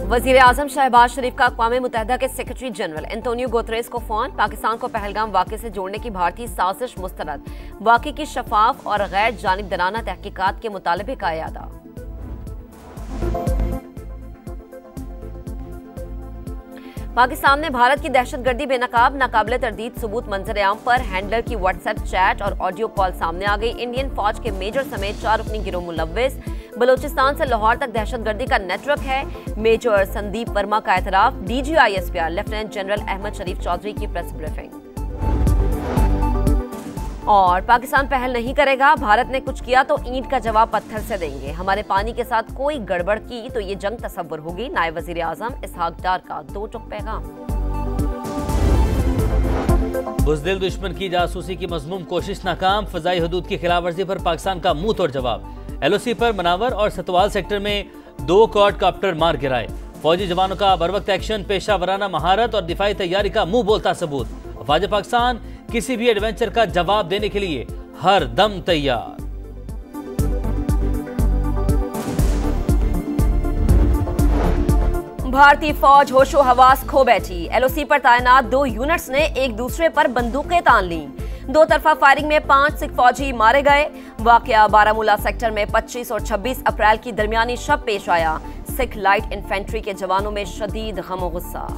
वजीर आजम शहबाज शरीफ का अक़वाम मुत्तहिदा के सेक्रेटरी जनरल एंटोनियो गुतरेस को फोन। पाकिस्तान को पहलगाम वाक़े से जोड़ने की भारतीय साजिश मुस्तरद। वाक़े की शफाफ और गैर जानिबदाराना तहकीकात के मुतालबे का इरादा। पाकिस्तान ने भारत की दहशतगर्दी बेनकाब नाकाबिले तरदीद सबूत मंजर आम पर। हैंडलर की व्हाट्सएप चैट और ऑडियो कॉल सामने आ गई। इंडियन फौज के मेजर समेत 4 रुकनी गिरोह मुलव्विस। बलोचिस्तान से लाहौर तक दहशतगर्दी का नेटवर्क है। मेजर संदीप वर्मा का एतराफ। DGISPR लेफ्टिनेंट जनरल अहमद शरीफ चौधरी की प्रेस ब्रीफिंग। और पाकिस्तान पहल नहीं करेगा, भारत ने कुछ किया तो ईंट का जवाब पत्थर से देंगे। हमारे पानी के साथ कोई गड़बड़ की तो ये जंग तसव्वुर होगी। नायब वजीर आजम इसहाक डार का 2 टुक पैगाम। बुज़दिल दुश्मन की जासूसी की मज़मूम कोशिश नाकाम। फ़ज़ाई हदूद की खिलाफवर्जी पर पाकिस्तान का मुंह तोड़ जवाब। LOC पर मनावर और सतवाल सेक्टर में 2 क्वाडकॉप्टर मार गिराए। फौजी जवानों का बरवक्त एक्शन, पेशा वराना महारत और दिफाई तैयारी का मुंह बोलता सबूत। अफवाज पाकिस्तान किसी भी एडवेंचर का जवाब देने के लिए हर दम तैयार। भारतीय फौज होशो हवास खो बैठी। LOC पर तैनात 2 यूनिट्स ने एक दूसरे पर बंदूकें तान ली। 2 तरफा फायरिंग में 5 सिख फौजी मारे गए। वाकया बारामूला सेक्टर में 25 और 26 अप्रैल की दरमियानी शब पेश आया। सिख लाइट इन्फेंट्री के जवानों में शदीद गम गुस्सा।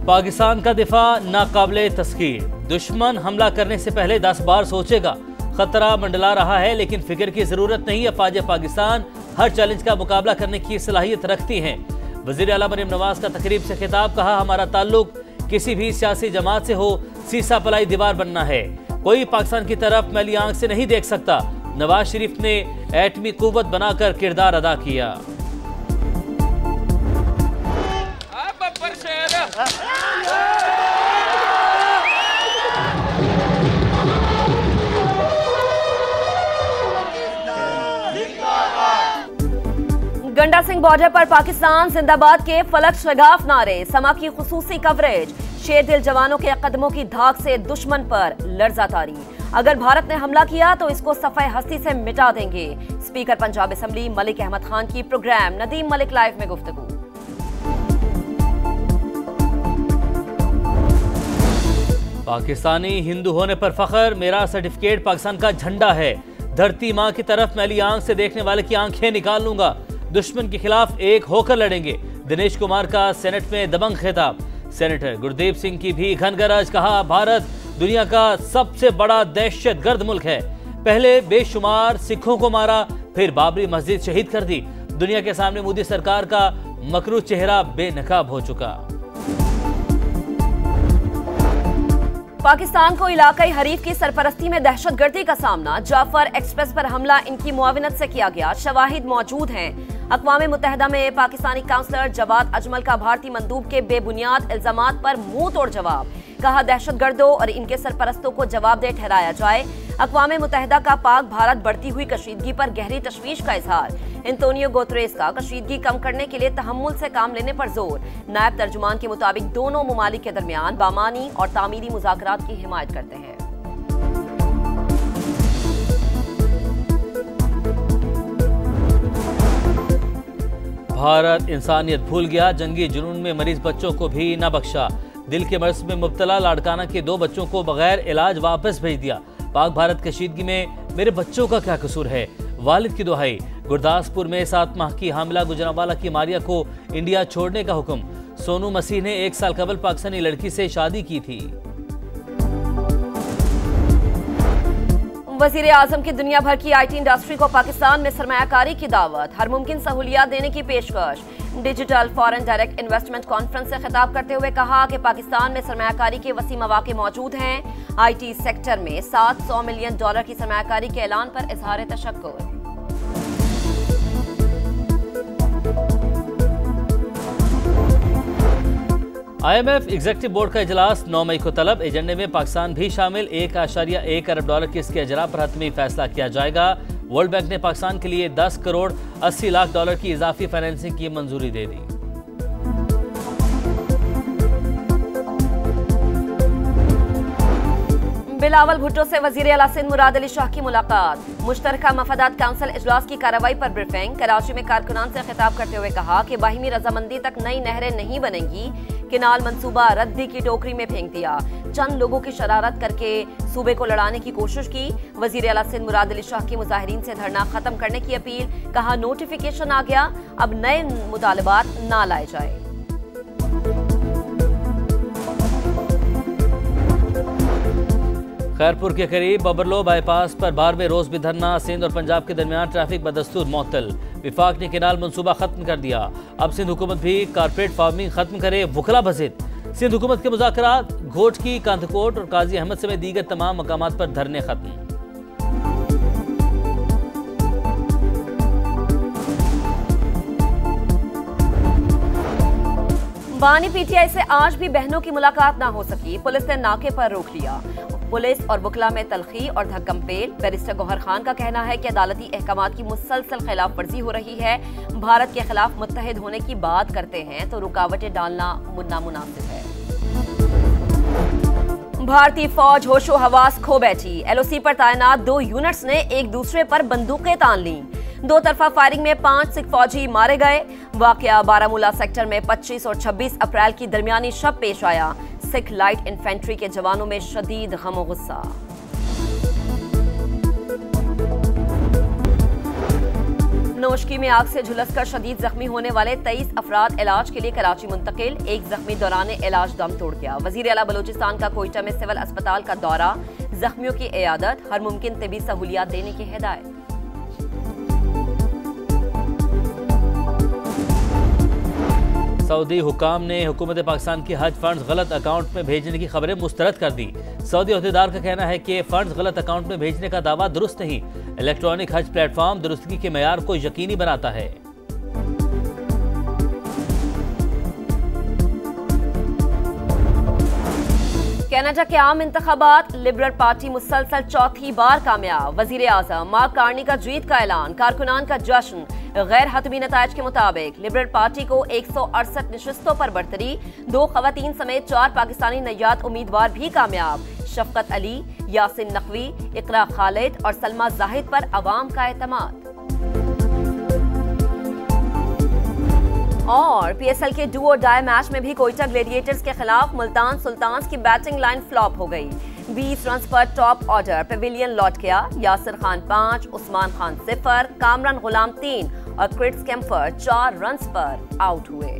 पाकिस्तान का दिफा नाकाबिले तस्खीर। दुश्मन हमला करने से पहले 10 बार सोचेगा। खतरा मंडला रहा है लेकिन फिक्र की जरूरत नहीं। अफवाज पाकिस्तान हर चैलेंज का मुकाबला करने की सलाहियत रखती हैं। वज़ीर आला मरियम नवाज का तकरीब से खिताब। कहा, हमारा ताल्लुक किसी भी सियासी जमात से हो, सीसा पलाई दीवार बनना है। कोई पाकिस्तान की तरफ मैली आंख से नहीं देख सकता। नवाज शरीफ ने एटमी कुव्वत बनाकर किरदार अदा किया। गंडा सिंह बॉर्डर पर पाकिस्तान जिंदाबाद के फलक शगाफ नारे। समा की खुसूसी कवरेज। शेर दिल जवानों के कदमों की धाक से दुश्मन पर लर्जा तारी। अगर भारत ने हमला किया तो इसको सफ़े हस्ती से मिटा देंगे। स्पीकर पंजाब असेंबली मलिक अहमद खान की प्रोग्राम नदीम मलिक लाइव में गुफ्तगू। पाकिस्तानी हिंदू होने पर फख्र। मेरा सर्टिफिकेट पाकिस्तान का झंडा है। धरती माँ की तरफ मैली आंख से देखने वाले की आंखें निकाल लूंगा। दुश्मन के खिलाफ एक होकर लड़ेंगे। दिनेश कुमार का सेनेट में दबंग खिताब। सेनेटर गुरदीप सिंह की भी घनगरज। कहा, भारत दुनिया का सबसे बड़ा दहशतगर्द मुल्क है। पहले बेशुमार सिखों को मारा, फिर बाबरी मस्जिद शहीद कर दी। दुनिया के सामने मोदी सरकार का मकरू चेहरा बेनकाब हो चुका। पाकिस्तान को इलाकाई हरीफ की सरपरस्ती में दहशतगर्दी का सामना। जाफर एक्सप्रेस पर हमला इनकी मुआविनत से किया गया। शवाहिद मौजूद हैं। अक़वाम मुत्तहिदा में पाकिस्तानी काउंसलर जवाद अजमल का भारतीय मंदूब के बेबुनियाद इल्जामात पर मुंह तोड़ जवाब। कहा, दहशतगर्दों और इनके सरपरस्तों को जवाबदेह ठहराया जाए। अक़वाम मुत्तहिदा का पाक भारत बढ़ती हुई कशीदगी पर गहरी तशवीश का इजहार। एंटोनियो गुतरेस का कशीदगी कम करने के लिए तहम्मुल से काम लेने पर जोर। नायब तर्जुमान के मुताबिक दोनों ममालिक के दरमियान बामानी और तामीरी मुज़ाकरात की हिमायत करते हैं। भारत इंसानियत भूल गया। जंगी जुनून में मरीज बच्चों को भी न बख्शा। दिल के मर्ज में मुब्तला लाड़काना के 2 बच्चों को बगैर इलाज वापस भेज दिया। पाक भारत कशीदगी में मेरे बच्चों का क्या कसूर है, वालिद की दुहाई। गुरदासपुर में 7 माह की हामिला गुजरांवाला की मारिया को इंडिया छोड़ने का हुक्म। सोनू मसीह ने 1 साल कबल पाकिस्तानी लड़की से शादी की थी। वज़ीर आज़म की दुनिया भर की IT इंडस्ट्री को पाकिस्तान में सरमायाकारी की दावत। हर मुमकिन सहूलियत देने की पेशकश। Digital foreign direct investment conference से खिताब करते हुए कहा कि पाकिस्तान में सरमायाकारी के वसी मौके मौजूद हैं। IT सेक्टर में $700 मिलियन की सरमायाकारी के ऐलान पर इजहार तशक्कुर। IMF एग्जीक्यूटिव बोर्ड का इजलास 9 मई को तलब। एजेंडे में पाकिस्तान भी शामिल। $1.1 अरब की इसके अजरा पर हतमी फैसला किया जाएगा। वर्ल्ड बैंक ने पाकिस्तान के लिए 10 करोड़ 80 लाख डॉलर की इजाफी फाइनेंसिंग की मंजूरी दे दी। बिलावल भुट्टो से वजीर आला सिंध मुराद अली शाह की मुलाकात। मुश्तरका मफादात काउंसिल इजलास की कार्रवाई पर ब्रीफिंग। कराची में कारकुनान से खिताब करते हुए कहा कि बाहिमी रजामंदी तक नई नहरें नहीं बनेंगी। किनाल मंसूबा रद्दी की टोकरी में फेंक दिया। चंद लोगों की शरारत करके सूबे को लड़ाने की कोशिश की। वजीर आला सिंध मुराद अली शाह की मुजाहिरीन से धरना खत्म करने की अपील। कहा नोटिफिकेशन आ गया, अब नए मुतालबात ना लाए जाए। खैरपुर के करीब बबरलो बाईपास पर 12वें रोज भी धरना। सिंध और पंजाब के दरमियान ट्रैफिक बदस्तूर मुअत्तल। विफाक ने केनाल मंसूबा खत्म कर दिया। अब सिंध हुकूमत भी कारपोरेट फार्मिंग खत्म करे, वकला भसित। सिंध हुकूमत के मुज़ाकरात। घोट की कांधकोट और काजी अहमद समेत दीगर तमाम मकामात पर धरने खत्म। बानी पीटीआई से आज भी बहनों की मुलाकात ना हो सकी। पुलिस ने नाके पर रोक लिया। पुलिस और वकला में तलखी और धक्कमपेल। बैरिस्टर गौहर खान का कहना है कि अदालती अहकामात की मुसलसल खिलाफ वर्जी हो रही है। भारत के खिलाफ मुत्तहिद होने की बात करते हैं तो रुकावटें डालना नामुनासिब है। भारतीय फौज होशो हवास खो बैठी। एलओसी पर तैनात 2 यूनिट्स ने एक दूसरे पर बंदूकें तान लीं। 2 तरफा फायरिंग में 5 सिख फौजी मारे गए। वाकया बारामूला सेक्टर में 25 और 26 अप्रैल की दरमियानी शब पेश आया। सिख लाइट इन्फेंट्री के जवानों में शदीद गम गुस्सा। नौशकी में आग से झुलसकर शदीद जख्मी होने वाले 23 अफराद इलाज के लिए कराची मुंतकिल। एक जख्मी दौरान इलाज दम तोड़ गया। वजीर आला बलूचिस्तान का कोयटा में सिविल अस्पताल का दौरा। जख्मियों की इयादत, हर मुमकिन तिबी सहूलियात देने की हिदायत। सऊदी हुकाम ने हुकूमत पाकिस्तान की हज फंड्स गलत अकाउंट में भेजने की खबरें मुस्तरद कर दी। सऊदी अहदेदार का कहना है कि फंड्स गलत अकाउंट में भेजने का दावा दुरुस्त नहीं। इलेक्ट्रॉनिक हज प्लेटफॉर्म दुरुस्तगी के मेयार को यकीनी बनाता है। कनाडा के आम इंतखाबात। लिबरल पार्टी मुसलसल चौथी बार कामयाब। वजीर आजम मार्क कार्नी का जीत का ऐलान। कारकुनान का जश्न। गैर हतमी नतायज के मुताबिक लिबरल पार्टी को 168 नशिस्तों पर बरतरी। 2 खवातीन समेत 4 पाकिस्तानी नैयाद उम्मीदवार भी कामयाब। शफकत अली, यासिन नकवी, इकरा खालिद और सलमा जाहिद पर अवाम का एतमाद। और पीएसएल के डू और डाई मैच में भी कोयटा ग्लेडिएटर्स के खिलाफ मुल्तान सुल्तान्स की बैटिंग लाइन फ्लॉप हो गई। 20 रन पर टॉप ऑर्डर पेविलियन लौट गया। यासिर खान 5, उस्मान खान 0, कामरान गुलाम 3 और क्रिस कैम्फर 4 रन पर आउट हुए।